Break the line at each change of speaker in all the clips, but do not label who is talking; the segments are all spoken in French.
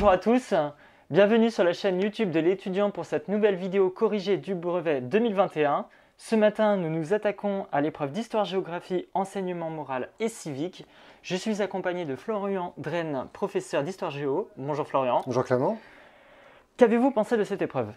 Bonjour à tous, bienvenue sur la chaîne YouTube de l'étudiant pour cette nouvelle vidéo corrigée du brevet 2021. Ce matin, nous nous attaquons à l'épreuve d'histoire-géographie, enseignement moral et civique. Je suis accompagné de Florian Dren, professeur d'histoire-géo. Bonjour Florian.
Bonjour Clément.
Qu'avez-vous pensé de cette épreuve?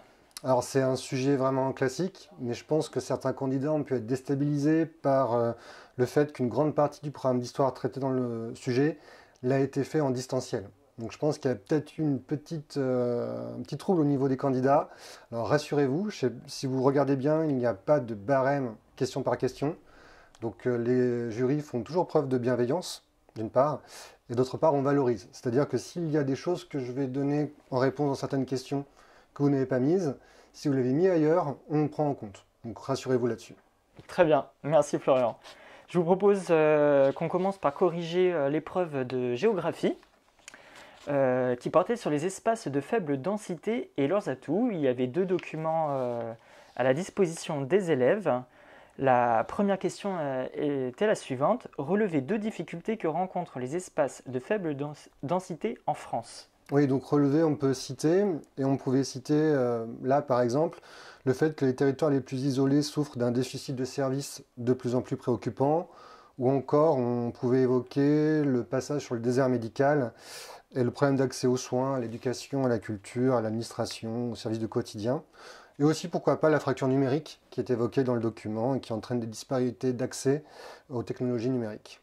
Alors c'est un sujet vraiment classique, mais je pense que certains candidats ont pu être déstabilisés par le fait qu'une grande partie du programme d'histoire traité dans le sujet l'a été fait en distanciel. Donc je pense qu'il y a peut-être eu un petit trouble au niveau des candidats. Alors rassurez-vous, si vous regardez bien, il n'y a pas de barème question par question. Donc les jurys font toujours preuve de bienveillance, d'une part, et d'autre part on valorise. C'est-à-dire que s'il y a des choses que je vais donner en réponse à certaines questions que vous n'avez pas mises, si vous l'avez mis ailleurs, on le prend en compte. Donc rassurez-vous là-dessus.
Très bien, merci Florian. Je vous propose qu'on commence par corriger l'épreuve de géographie qui portait sur les espaces de faible densité et leurs atouts. Il y avait deux documents à la disposition des élèves. La première question était la suivante. Relevez deux difficultés que rencontrent les espaces de faible densité en France.
Oui, donc relevé, on peut citer, et on pouvait citer là par exemple le fait que les territoires les plus isolés souffrent d'un déficit de services de plus en plus préoccupant, ou encore on pouvait évoquer le passage sur le désert médical et le problème d'accès aux soins, à l'éducation, à la culture, à l'administration, aux services de quotidien, et aussi pourquoi pas la fracture numérique qui est évoquée dans le document et qui entraîne des disparités d'accès aux technologies numériques.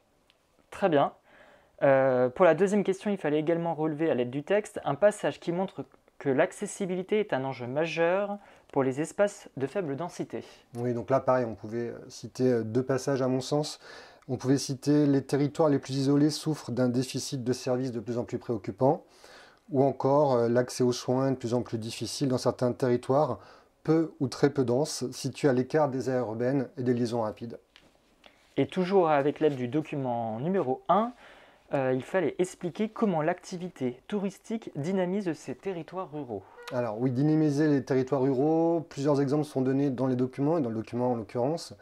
Très bien. Pour la deuxième question, il fallait également relever à l'aide du texte un passage qui montre que l'accessibilité est un enjeu majeur pour les espaces de faible densité.
Oui, donc là pareil, on pouvait citer deux passages à mon sens. On pouvait citer les territoires les plus isolés souffrent d'un déficit de services de plus en plus préoccupant, ou encore l'accès aux soins est de plus en plus difficile dans certains territoires peu ou très peu denses, situés à l'écart des aires urbaines et des liaisons rapides.
Et toujours avec l'aide du document numéro 1, il fallait expliquer comment l'activité touristique dynamise ces territoires ruraux.
Alors oui, dynamiser les territoires ruraux, plusieurs exemples sont donnés dans les documents, et dans le document en l'occurrence,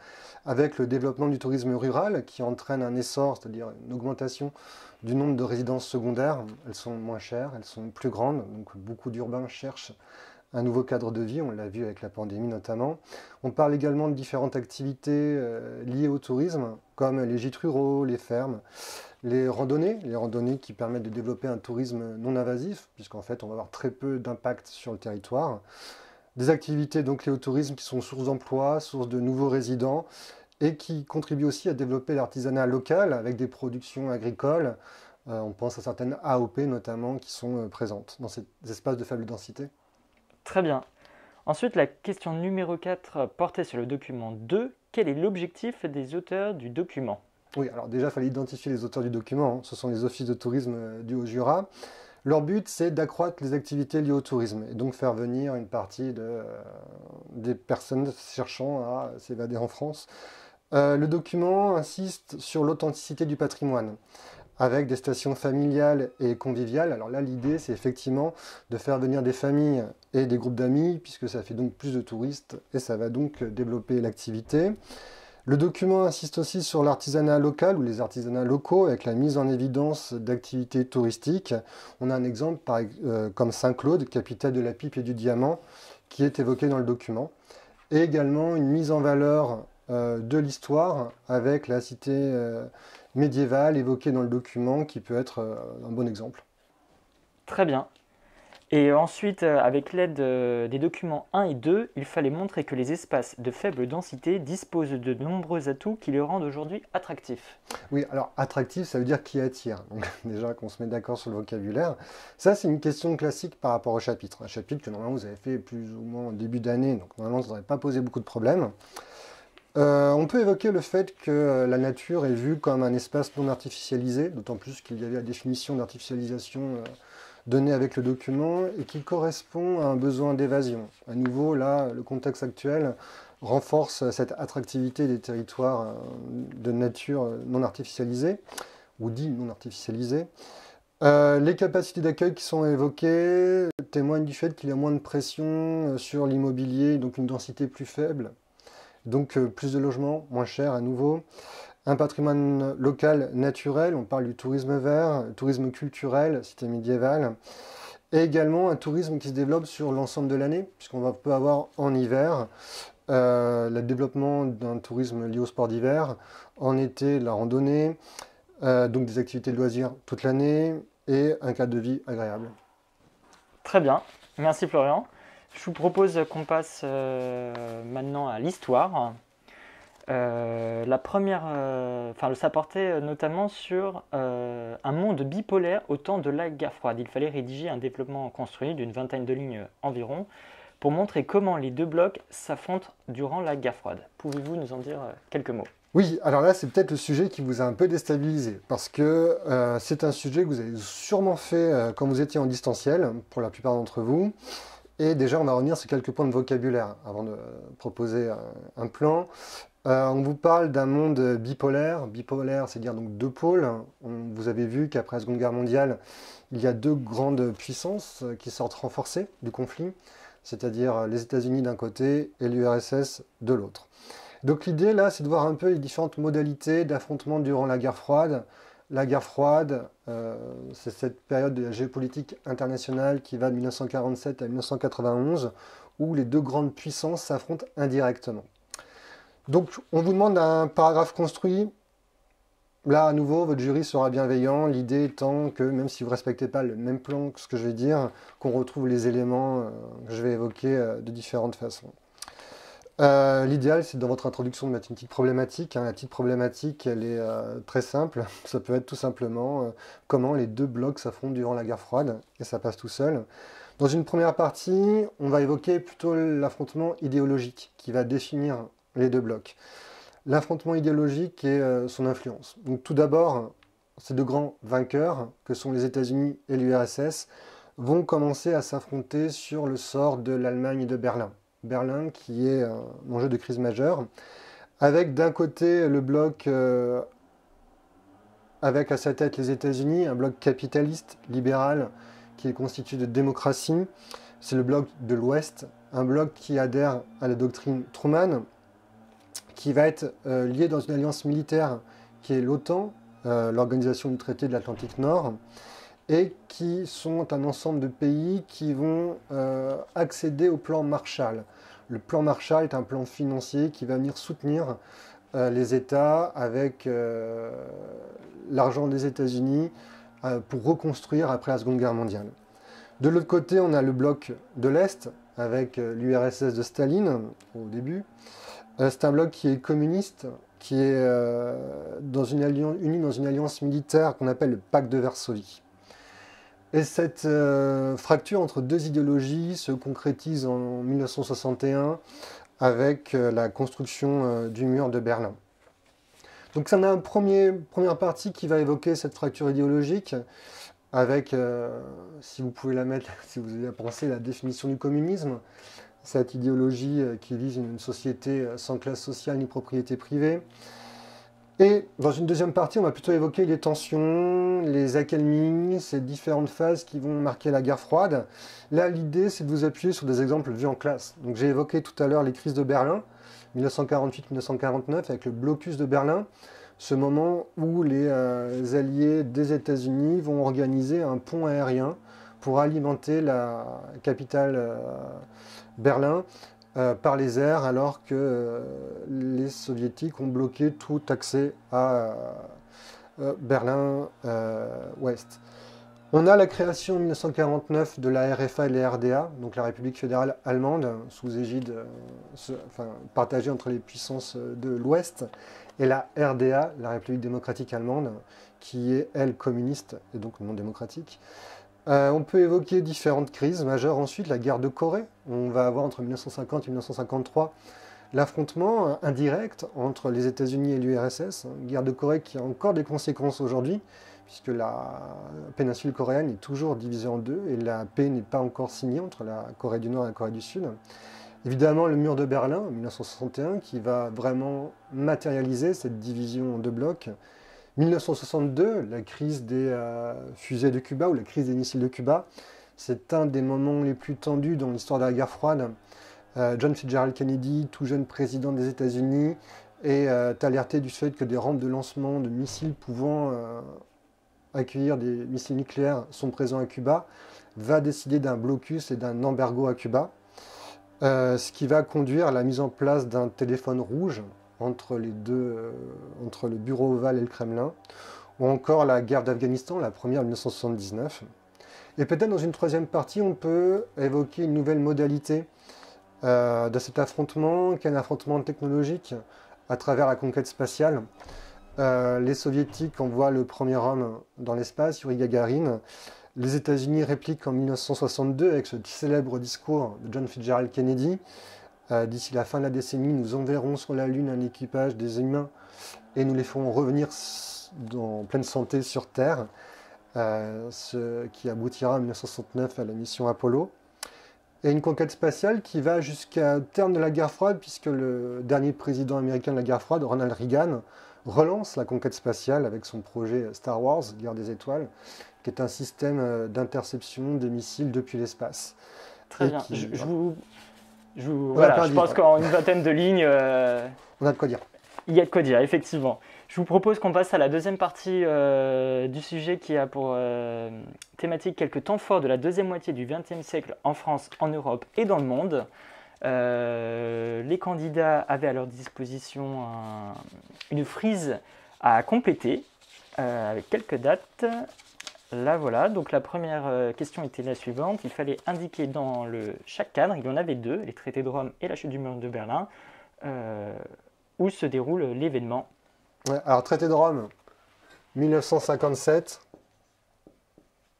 avec le développement du tourisme rural qui entraîne un essor, c'est-à-dire une augmentation du nombre de résidences secondaires. Elles sont moins chères, elles sont plus grandes, donc beaucoup d'urbains cherchent un nouveau cadre de vie, on l'a vu avec la pandémie notamment. On parle également de différentes activités liées au tourisme, comme les gîtes ruraux, les fermes, les randonnées qui permettent de développer un tourisme non invasif, puisqu'en fait on va avoir très peu d'impact sur le territoire. Des activités donc liées au tourisme qui sont source d'emploi, source de nouveaux résidents, et qui contribuent aussi à développer l'artisanat local avec des productions agricoles. On pense à certaines AOP notamment qui sont présentes dans ces espaces de faible densité.
Très bien. Ensuite, la question numéro 4 portait sur le document 2. Quel est l'objectif des auteurs du document?
Oui, alors déjà, il fallait identifier les auteurs du document. Ce sont les offices de tourisme du Haut-Jura. Leur but, c'est d'accroître les activités liées au tourisme et donc faire venir une partie des personnes cherchant à s'évader en France. Le document insiste sur l'authenticité du patrimoine, avec des stations familiales et conviviales. Alors là, l'idée, c'est effectivement de faire venir des familles et des groupes d'amis, puisque ça fait donc plus de touristes et ça va donc développer l'activité. Le document insiste aussi sur l'artisanat local ou les artisanats locaux avec la mise en évidence d'activités touristiques. On a un exemple comme Saint-Claude, capitale de la pipe et du diamant, qui est évoqué dans le document. Et également une mise en valeur de l'histoire avec la cité médiévale évoquée dans le document qui peut être un bon exemple.
Très bien. Et ensuite, avec l'aide des documents 1 et 2, il fallait montrer que les espaces de faible densité disposent de nombreux atouts qui les rendent aujourd'hui attractifs.
Oui, alors attractif, ça veut dire qui attire. Donc déjà qu'on se met d'accord sur le vocabulaire. Ça, c'est une question classique par rapport au chapitre. Un chapitre que normalement vous avez fait plus ou moins au début d'année, donc normalement ça ne devrait pas poser beaucoup de problèmes. On peut évoquer le fait que la nature est vue comme un espace non artificialisé, d'autant plus qu'il y avait la définition d'artificialisation donnée avec le document et qui correspond à un besoin d'évasion. À nouveau, là, le contexte actuel renforce cette attractivité des territoires de nature non artificialisés, ou dits non artificialisés. Les capacités d'accueil qui sont évoquées témoignent du fait qu'il y a moins de pression sur l'immobilier, donc une densité plus faible. Donc plus de logements, moins cher à nouveau. Un patrimoine local naturel, on parle du tourisme vert, tourisme culturel, cité médiévale. et également un tourisme qui se développe sur l'ensemble de l'année, puisqu'on peut avoir en hiver le développement d'un tourisme lié au sport d'hiver, en été la randonnée, donc des activités de loisirs toute l'année et un cadre de vie agréable.
Très bien, merci Florian. Je vous propose qu'on passe maintenant à l'histoire. La première, ça portait notamment sur un monde bipolaire au temps de la guerre froide. Il fallait rédiger un développement construit d'une vingtaine de lignes environ pour montrer comment les deux blocs s'affrontent durant la guerre froide. Pouvez-vous nous en dire quelques mots?
Oui, alors là, c'est peut-être le sujet qui vous a un peu déstabilisé, parce que c'est un sujet que vous avez sûrement fait quand vous étiez en distanciel, pour la plupart d'entre vous. Et déjà, on va revenir sur quelques points de vocabulaire avant de proposer un plan. On vous parle d'un monde bipolaire. Bipolaire, c'est dire donc deux pôles. Vous avez vu qu'après la Seconde Guerre mondiale, il y a deux grandes puissances qui sortent renforcées du conflit, c'est-à-dire les États-Unis d'un côté et l'URSS de l'autre. Donc l'idée là, c'est de voir un peu les différentes modalités d'affrontement durant la guerre froide. La guerre froide, c'est cette période de la géopolitique internationale qui va de 1947 à 1991, où les deux grandes puissances s'affrontent indirectement. Donc on vous demande un paragraphe construit. Là, à nouveau, votre jury sera bienveillant. L'idée étant que, même si vous ne respectez pas le même plan que ce que je vais dire, qu'on retrouve les éléments que je vais évoquer de différentes façons. L'idéal, c'est dans votre introduction de mettre une petite problématique. La petite problématique, elle est très simple. Ça peut être tout simplement comment les deux blocs s'affrontent durant la guerre froide, et ça passe tout seul. Dans une première partie, on va évoquer plutôt l'affrontement idéologique qui va définir les deux blocs. L'affrontement idéologique et son influence. Donc, tout d'abord, ces deux grands vainqueurs, que sont les États-Unis et l'URSS, vont commencer à s'affronter sur le sort de l'Allemagne et de Berlin. Berlin qui est un enjeu de crise majeure, avec d'un côté le bloc avec à sa tête les États-Unis, un bloc capitaliste, libéral, qui est constitué de démocratie. C'est le bloc de l'Ouest, un bloc qui adhère à la doctrine Truman, qui va être lié dans une alliance militaire qui est l'OTAN, l'Organisation du traité de l'Atlantique Nord, et qui sont un ensemble de pays qui vont accéder au plan Marshall. Le plan Marshall est un plan financier qui va venir soutenir les États avec l'argent des États-Unis pour reconstruire après la Seconde Guerre mondiale. De l'autre côté, on a le bloc de l'Est avec l'URSS de Staline au début. C'est un bloc qui est communiste, qui est uni dans une alliance militaire qu'on appelle le Pacte de Varsovie. Et cette fracture entre deux idéologies se concrétise en 1961 avec la construction du mur de Berlin. Donc ça a une première partie qui va évoquer cette fracture idéologique avec, si vous pouvez la mettre, si vous avez pensé, la définition du communisme, cette idéologie qui vise une société sans classe sociale ni propriété privée. Et dans une deuxième partie, on va plutôt évoquer les tensions, les accalmies, ces différentes phases qui vont marquer la guerre froide. Là, l'idée, c'est de vous appuyer sur des exemples vus en classe. Donc, j'ai évoqué tout à l'heure les crises de Berlin, 1948-1949, avec le blocus de Berlin, ce moment où les alliés des États-Unis vont organiser un pont aérien pour alimenter la capitale Berlin par les airs, alors que les soviétiques ont bloqué tout accès à Berlin-Ouest. On a la création en 1949 de la RFA et la RDA, donc la République fédérale allemande, sous égide partagée entre les puissances de l'Ouest, et la RDA, la République démocratique allemande, qui est, elle, communiste et donc non démocratique. On peut évoquer différentes crises majeures ensuite, la guerre de Corée. On va avoir entre 1950 et 1953 l'affrontement indirect entre les États-Unis et l'URSS, une guerre de Corée qui a encore des conséquences aujourd'hui, puisque la péninsule coréenne est toujours divisée en deux et la paix n'est pas encore signée entre la Corée du Nord et la Corée du Sud. Évidemment, le mur de Berlin en 1961 qui va vraiment matérialiser cette division en deux blocs. 1962, la crise des fusées de Cuba ou la crise des missiles de Cuba, c'est un des moments les plus tendus dans l'histoire de la guerre froide. John Fitzgerald Kennedy, tout jeune président des États-Unis, est alerté du fait que des rampes de lancement de missiles pouvant accueillir des missiles nucléaires sont présents à Cuba. va décider d'un blocus et d'un embargo à Cuba, ce qui va conduire à la mise en place d'un téléphone rouge entre entre le bureau ovale et le Kremlin, ou encore la guerre d'Afghanistan, la première en 1979. Et peut-être dans une troisième partie, on peut évoquer une nouvelle modalité de cet affrontement, qui est un affrontement technologique à travers la conquête spatiale. Les soviétiques envoient le premier homme dans l'espace, Yuri Gagarin. Les États-Unis répliquent en 1962 avec ce célèbre discours de John Fitzgerald Kennedy. D'ici la fin de la décennie, nous enverrons sur la Lune un équipage des humains et nous les ferons revenir en pleine santé sur Terre, ce qui aboutira en 1969 à la mission Apollo. Et une conquête spatiale qui va jusqu'au terme de la guerre froide, puisque le dernier président américain de la guerre froide, Ronald Reagan, relance la conquête spatiale avec son projet Star Wars, Guerre des étoiles, qui est un système d'interception des missiles depuis l'espace.
Très bien.
Voilà,
je pense qu'en une vingtaine de lignes,
on a de quoi dire.
Il y a de quoi dire, effectivement. Je vous propose qu'on passe à la deuxième partie du sujet qui a pour thématique quelques temps forts de la deuxième moitié du XXe siècle en France, en Europe et dans le monde. Les candidats avaient à leur disposition une frise à compléter avec quelques dates. Là voilà, donc la première question était la suivante. Il fallait indiquer dans chaque cadre, il y en avait deux, les traités de Rome et la chute du mur de Berlin, où se déroule l'événement.
Ouais, alors, traité de Rome, 1957.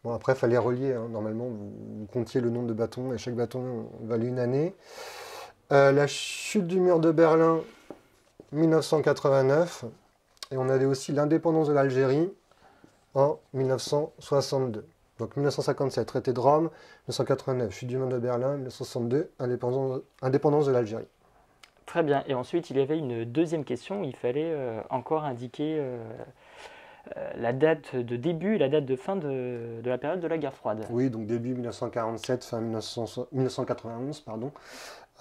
Bon, après, il fallait relier. Hein. Normalement, vous comptiez le nombre de bâtons et chaque bâton valait une année. La chute du mur de Berlin, 1989. Et on avait aussi l'indépendance de l'Algérie en 1962. Donc 1957, traité de Rome, 1989, chute du mur de Berlin, 1962, indépendance de l'Algérie.
Très bien. Et ensuite, il y avait une deuxième question. Il fallait encore indiquer la date de début et la date de fin de la période de la guerre froide.
Oui, donc début 1947, fin 1991, pardon.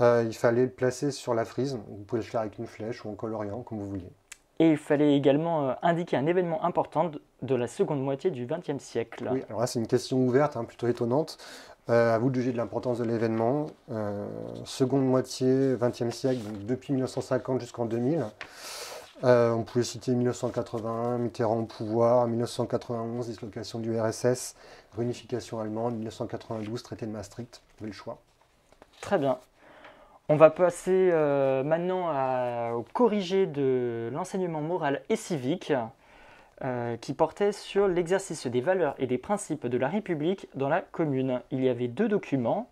Il fallait le placer sur la frise. Vous pouvez le faire avec une flèche ou en coloriant, comme vous vouliez.
Et il fallait également indiquer un événement important de la seconde moitié du XXe siècle.
Oui, alors là, c'est une question ouverte, hein, plutôt étonnante. À vous de juger de l'importance de l'événement. Seconde moitié XXe siècle, donc depuis 1950 jusqu'en 2000. On pouvait citer 1981, Mitterrand au pouvoir, 1991, dislocation du RSS, réunification allemande, 1992, traité de Maastricht. Vous avez le choix.
Très bien. On va passer maintenant au corrigé de l'enseignement moral et civique qui portait sur l'exercice des valeurs et des principes de la République dans la commune. Il y avait deux documents.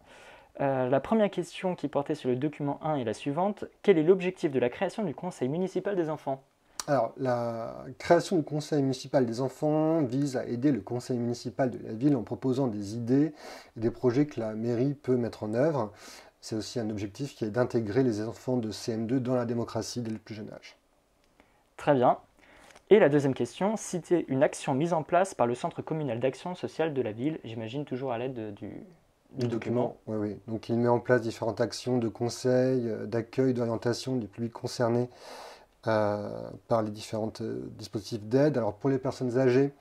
La première question qui portait sur le document 1 est la suivante. Quel est l'objectif de la création du conseil municipal des enfants ?
Alors, la création du conseil municipal des enfants vise à aider le conseil municipal de la ville en proposant des idées et des projets que la mairie peut mettre en œuvre. C'est aussi un objectif qui est d'intégrer les enfants de CM2 dans la démocratie dès le plus jeune âge.
Très bien. Et la deuxième question, citer une action mise en place par le Centre communal d'action sociale de la ville, j'imagine toujours à l'aide du document.
Oui, oui. Donc il met en place différentes actions de conseil, d'accueil, d'orientation des publics concernés par les différents dispositifs d'aide. Alors pour les personnes âgées,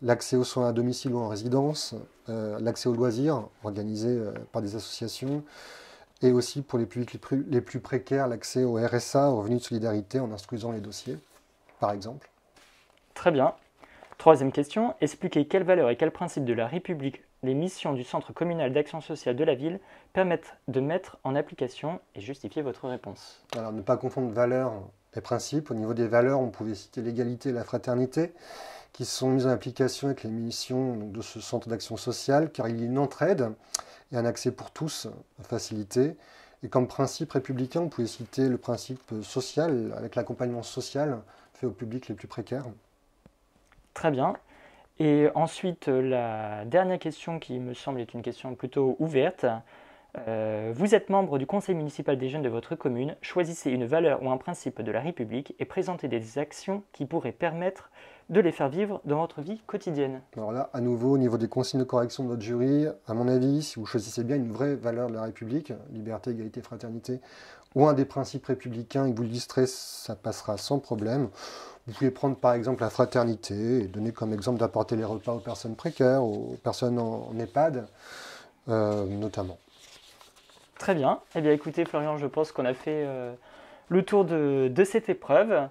l'accès aux soins à domicile ou en résidence, l'accès aux loisirs organisés par des associations, et aussi pour les publics les plus précaires, l'accès au RSA, au revenu de solidarité, en instruisant les dossiers, par exemple.
Très bien. Troisième question, expliquez quelles valeurs et quels principes de la République les missions du Centre communal d'action sociale de la ville permettent de mettre en application et justifiez votre réponse.
Alors ne pas confondre valeurs et principes. Au niveau des valeurs, on pouvait citer l'égalité et la fraternité, qui sont mises en application avec les missions de ce centre d'action sociale, car il y a une entraide et un accès pour tous facilité. Et comme principe républicain, on pouvait citer le principe social, avec l'accompagnement social fait aux publics les plus précaires.
Très bien. Et ensuite, la dernière question qui me semble être une question plutôt ouverte. Vous êtes membre du conseil municipal des jeunes de votre commune, choisissez une valeur ou un principe de la République et présentez des actions qui pourraient permettre de les faire vivre dans votre vie quotidienne.
Alors là, à nouveau, au niveau des consignes de correction de votre jury, à mon avis, si vous choisissez bien une vraie valeur de la République, liberté, égalité, fraternité, ou un des principes républicains et que vous le listerez, ça passera sans problème. Vous pouvez prendre par exemple la fraternité et donner comme exemple d'apporter les repas aux personnes précaires, aux personnes en EHPAD, notamment.
Très bien. Eh bien, écoutez, Florian, je pense qu'on a fait le tour de cette épreuve.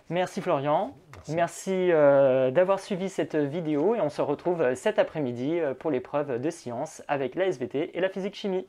Merci, Florian. Merci d'avoir suivi cette vidéo et on se retrouve cet après-midi pour l'épreuve de sciences avec la SVT et la physique-chimie.